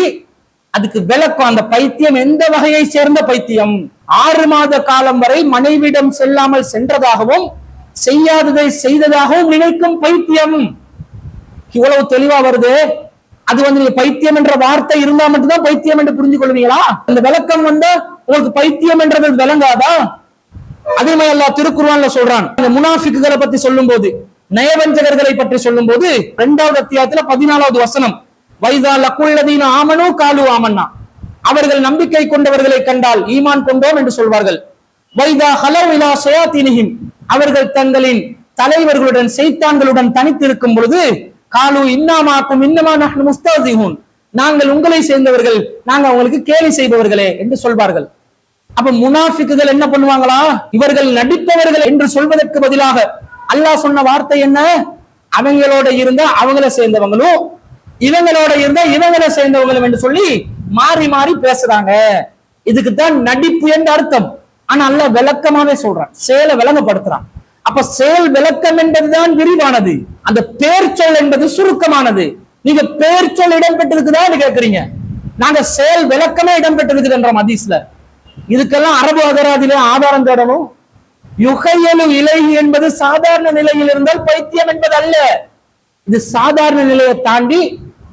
அதுக்கு விளக்கம், அந்த பைத்தியம் எந்த வகையை சேர்ந்த பைத்தியம். 6 மாத காலம் வரை மனைவியிடம் செல்லாமல் சென்றதாகவும் செய்யாததை செய்ததாகவும் நினைக்கும் பைத்தியம். இவ்வளவு தெளிவா வருது. அது நீங்க பைத்தியம் என்ற வார்த்தை இருந்தா மட்டும்தான் பைத்தியம் என்று புரிஞ்சு கொள்வீங்களா? அந்த விளக்கம் உங்களுக்கு பைத்தியம் என்றது விளங்காதா? அதே மாதிரி அல்லாஹ் திருக்குர்ஆன்ல சொல்றான். இந்த முனாஃபிக்குகளை பத்தி சொல்லும் போது, நயவஞ்சகர்களை பற்றி சொல்லும் போது 2வது அத்தியாயத்துல 14வது வசனம், வைதா லக்குல்லதீன ஆமனு காலு ஆமன்னா, அவர்கள் நம்பிக்கை கொண்டவர்களை கண்டால் ஈமான் கொண்டோம் என்று சொல்வார்கள். வைதா ஹலவ் இலா ஷயாத்தீனிஹிம், அவர்கள் தங்களின் தலைவர்களுடன் சைத்தான்களுடன் தனித்திருக்கும் பொழுது காலு இன்னாமாக்கும் இன்னமா நஹ்னு முஸ்தஹ்சிஹூன், நாங்கள் உங்களை சேர்ந்தவர்கள், நாங்க அவங்களுக்கு கேலி செய்பவர்களே என்று சொல்வார்கள். அப்ப முனாஃபிக்குகள் என்ன பண்ணுவாங்களா? இவர்கள் நடிப்பவர்கள் என்று சொல்வதற்கு பதிலாக அல்லாஹ் சொன்ன வார்த்தை என்ன? அவங்களோட இருந்தா அவங்கள சேர்ந்தவங்களும், இவங்களோட இருந்தா இவங்கள சேர்ந்தவங்களும் என்று சொல்லி மாறி மாறி பேசுறாங்க. இதுக்கு தான் நடிப்பு என்று அர்த்தம். ஆனா அல்லாஹ் விளக்கமாவே சொல்றான், செயலை விளங்கப்படுத்துறான். அப்ப செயல் விளக்கம் என்பதுதான் விரிவானது, அந்த பேர் சொல் என்பது சுருக்கமானது. நீங்க பேர் சொல் இடம்பெற்றிருக்குதான்னு கேக்குறீங்க, நாங்க செயல் விளக்கமே இடம்பெற்றிருக்குது என்ற ஹதீஸ்ல. இதுக்கெல்லாம் அரபு அகராதியில ஆதாரம் தேடணும். யுகையலு இலைஹி என்பது சாதாரண நிலையில் இருந்தால் பைத்தியம் என்பது அல்ல. இது சாதாரண நிலையை தாண்டி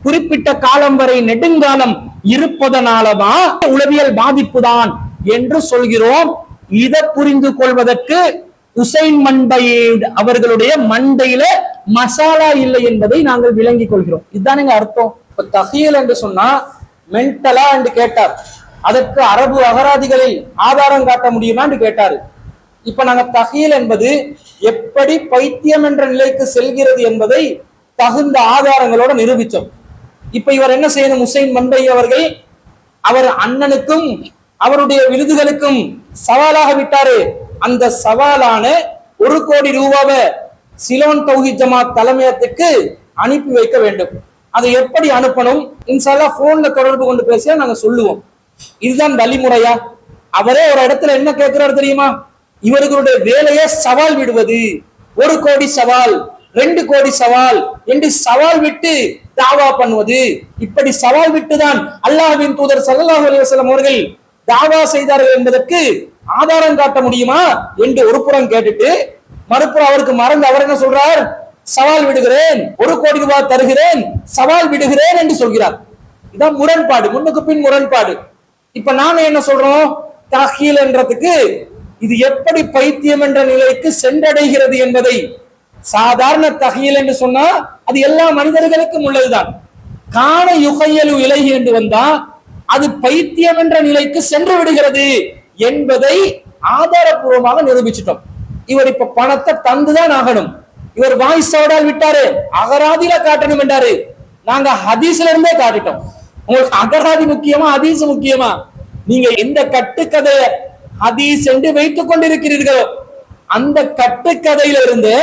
குறிப்பிட்ட காலம் வரை நெடுங்காலம் இருப்பதனாலதான் உளவியல் பாதிப்பு தான் என்று சொல்கிறோம். இதை புரிந்து கொள்வதற்கு உசைன் மண்டையீத் அவர்களுடைய மண்டையில மசாலா இல்லை என்பதை நாங்கள் விளங்கிக் கொள்கிறோம். இதுதானுங்க அர்த்தம். இப்ப தஹீல் என்று சொன்னா மென்டலா என்று கேட்டார், அதற்கு அரபு அகராதிகளில் ஆதாரம் காட்ட முடியுமா என்று கேட்டாரு. இப்ப நாங்க தஹீல் என்பது எப்படி பைத்தியம் என்ற நிலைக்கு செல்கிறது என்பதை தகுந்த ஆதாரங்களோட நிரூபிச்சோம். இப்ப இவர் என்ன செய்யணும்? உசைன் மண்டை அவர்கள் அவர் அண்ணனுக்கும் அவருடைய விருதுகளுக்கும் சவாலாக விட்டாரு. அந்த சவாலான 1 கோடி ரூபாவை சிலோன் தௌஹீத் ஜமாத் தலைமையத்துக்கு அனுப்பி வைக்க வேண்டும். அதை எப்படி அனுப்பணும்? இன்ஷா அல்லாஹ் போன்ல தொடர்பு கொண்டு பேசியா நாங்க சொல்லுவோம். இதுதான் வழிமுறையா? அவரே ஒரு இடத்துல என்ன கேட்கிறாரு தெரியுமா? இவர்களுடைய வேலையை சவால் விடுவது. 1 கோடி சவால், 2 கோடி சவால் என்று சவால் விட்டு தாவா பண்ணுவது. இப்படி சவால் விட்டுதான் அல்லாஹ்வின் தூதர் ஸல்லல்லாஹு அலைஹி வஸல்லம் அவர்கள் தாவா செய்தார்கள் என்பதற்கு ஆதாரம் காட்ட முடியுமா என்று ஒரு புறம் கேட்டுட்டு, மறுபுறம் அவருக்கு மறந்து அவர் என்ன சொல்றார்? சவால் விடுகிறேன், 1 கோடி ரூபாய் தருகிறேன், சவால் விடுகிறேன் என்று சொல்கிறார். இதான் முரண்பாடு, முன்னுக்கு பின் முரண்பாடு. இப்ப நாம என்ன சொல்றோம்? தஹீல் என்றதுக்கு இது எப்படி பைத்தியம் என்ற நிலைக்கு சென்றடைகிறது என்பதை, சாதாரண தஹீல் என்று சொன்னா அது எல்லா மனிதர்களுக்கும் உள்ளதுதான். காண யுகையலு இலைஹி என்று வந்தா அது பைத்தியம் என்ற நிலைக்கு சென்று விடுகிறது என்பதை ஆதாரபூர்வமாக நிரூபிச்சிட்டோம். இவர் இப்ப பணத்தை தந்துதான் ஆகணும். இவர் வாய் சவடால் விட்டாரு, அகராதியில காட்டணும் என்றாரு. நாங்க ஹதீஸ்ல இருந்தே காட்டிட்டோம். உங்களுக்கு அகராதி முக்கியமா ஹதீஸ் முக்கியமா? நீங்க எந்த கட்டுக்கதைய ஹதீஸ் என்று வைத்துக் கொண்டிருக்கிறீர்களோ அந்த கட்டுக்கதையில இருந்து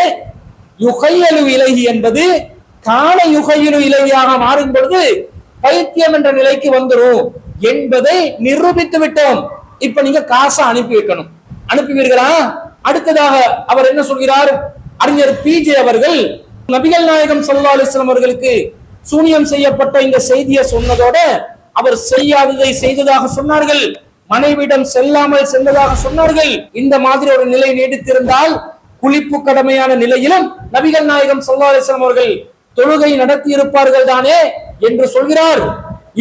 யுகையலு இலைஹி என்பது காண யுகையலு இலையாக மாறும் பொழுது பைத்தியம் என்ற நிலைக்கு வந்துரும் என்பதை நிரூபித்து விட்டோம். இப்ப நீங்க காசை அனுப்பி வைக்கணும். அனுப்புவீர்களா? அடுத்ததாக அவர் என்ன சொல்கிறார்? அறிஞர் பிஜே அவர்கள் நபிகள் நாயகம் ஸல்லல்லாஹு அலைஹி வஸல்லம் அவர்களுக்கு சூனியம் செய்யப்பட்ட இந்த செய்தியை சொன்னதோட அவர் செய்யாததை செய்ததாக சொன்னார்கள், மனைவியிடம் செல்லாமல் சென்றதாக சொன்னார்கள். இந்த மாதிரி ஒரு நிலை நீடித்திருந்தால் குளிப்பு கடமையான நிலையிலும் நபிகள் நாயகம் ஸல்லல்லாஹு அலைஹி வஸல்லம் அவர்கள் தொழுகை நடத்தி இருப்பார்கள் தானே என்று சொல்கிறார்.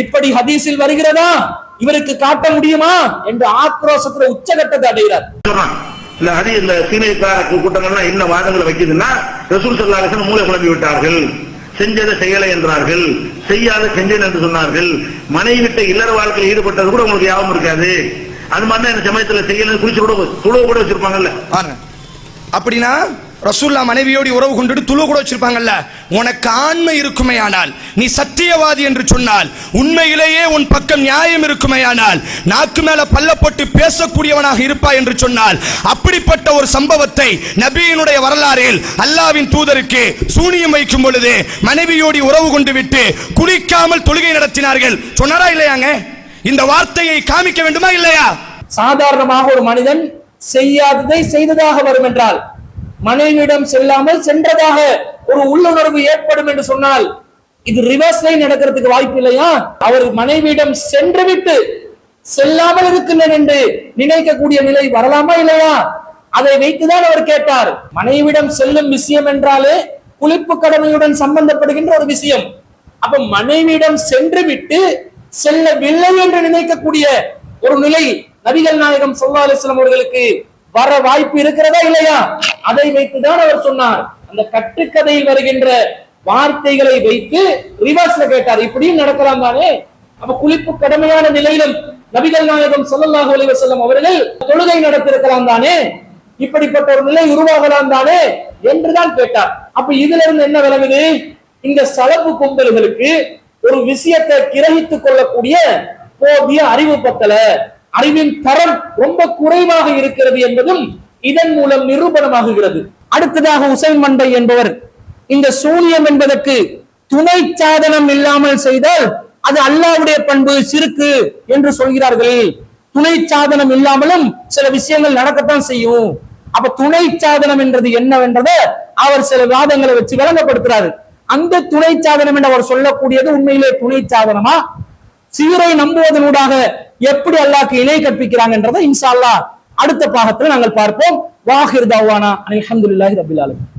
இப்படி ஹதீஸில் வருகிறதா? இவருக்கு காட்ட முடியுமா என்று ஆக்ரோஷத்துல உச்சகட்டத்தை அடைகிறார். இல்ல அது இந்த சீனியக்கார கூட்டங்கள்லாம் என்ன வாதங்களை வைக்குதுன்னா, ரசூல் ஸல்லல்லாஹு அலைஹி வஸல்லம் மூளை குழம்பி விட்டார்கள், செஞ்சதை செய்யலை என்றார்கள், செய்யாத செஞ்சேன் என்று சொன்னார்கள், மனைவிட்ட இல்லற வாழ்க்கையில் ஈடுபட்டது கூட உங்களுக்கு யாபம் இருக்காது, அது மாதிரி இந்த சமயத்துல செய்யல குளிச்சு கூட துளவு கூட வச்சிருப்பாங்கல்ல. அப்படின்னா ரசூல்லா மனைவியோடு உறவு கொண்டுட்டு துளு கூட வச்சிருப்பாங்கல்ல. உனக்கு ஆண்மை இருக்குமேயானால், நீ சத்தியவாதி என்று சொன்னால், உண்மையிலேயே உன் பக்கம் நியாயம் இருக்குமேயானால், நாக்கு மேல பல்ல போட்டு பேசக்கூடியவனாக இருப்பாய் என்று சொன்னால், அப்படிப்பட்ட ஒரு சம்பவத்தை நபியினுடைய வரலாறில் அல்லாவின் தூதருக்கு சூனியம் வைக்கும் பொழுது மனைவியோடு உறவு கொண்டு விட்டு குளிக்காமல் தொழுகை நடத்தினார்கள் சொன்னாரா இல்லையாங்க? இந்த வார்த்தையை காமிக்க வேண்டுமா இல்லையா? சாதாரணமாக ஒரு மனிதன் செய்யாததை செய்ததாக வரும் என்றால், மனைவியிடம் செல்லாமல் சென்றதாக ஒரு உள்ளுணர்வு ஏற்படும் என்று சொன்னால், இது ரிவர்ஸ் லைன் நடக்கிறதுக்கு வாய்ப்பு இல்லையா? அவர் மனைவியிடம் சென்று விட்டு செல்லாமல் இருக்கின்றனர் என்று நினைக்கக்கூடிய நிலை வரலாமா இல்லையா? அதை வைத்துதான் அவர் கேட்டார். மனைவியிடம் செல்லும் விஷயம் என்றாலே குளிப்பு கடமையுடன் சம்பந்தப்படுகின்ற ஒரு விஷயம். அப்ப மனைவியிடம் சென்று விட்டு செல்லவில்லை என்று நினைக்கக்கூடிய ஒரு நிலை நபிகள் நாயகம் ஸல்லல்லாஹு அலைஹி வஸல்லம் அவர்களுக்கு வர வாய்ப்பு இருக்கிறதா இல்லையா? அதை வைத்துதான் அவர் சொன்னார். அந்த கட்டுக்கதையில் வருகின்ற வார்த்தைகளை வைத்து ரிவர்ஸ்ல கேட்டார். இப்படியும் நடக்கலாம் தானே? அப்ப குளிப்பு கடமையான நிலையிலும் நபிகள் நாயகம் ஸல்லல்லாஹு அலைஹி வஸல்லம் அவர்கள் தொழுகை நடத்திருக்கலாம் தானே? இப்படிப்பட்ட ஒரு நிலை உருவாகலாம் தானே என்றுதான் கேட்டார். அப்ப இதுல இருந்து என்ன விளங்குது? இந்த சலப்பு கும்பல்களுக்கு ஒரு விஷயத்தை கிரகித்துக் கொள்ளக்கூடிய போதிய அறிவு பத்தல, அறிவின் தரம் ரொம்ப குறைவாக இருக்கிறது என்பதும் இதன் மூலம் நிரூபணமாகுகிறது. அடுத்ததாக உசைன் மண்டை என்பவர் இந்த சூனியம் என்பதற்கு துணை சாதனம் இல்லாமல் செய்தால் அது அல்லாஹ்வுடைய பண்பு சிறுக்கு என்று சொல்கிறார்கள். துணை சாதனம் இல்லாமலும் சில விஷயங்கள் நடக்கத்தான் செய்யும். அப்ப துணை சாதனம் என்றது என்னவென்றதை அவர் சில வாதங்களை வச்சு விளங்கப்படுத்துறாரு. அந்த துணை சாதனம் என்று அவர் சொல்லக்கூடியது உண்மையிலே துணை சாதனமா, சீரை நம்புவதனூடாக எப்படி அல்லாஹ்க்கு இணை கற்பிக்கிறாங்க என்றதை இன்ஷா அல்லாஹ் அடுத்த பாகத்தில் நாங்கள் பார்ப்போம். வாஹிர் தஅவானா அல்ஹம்துலில்லாஹி ரப்பில் ஆலமீன்.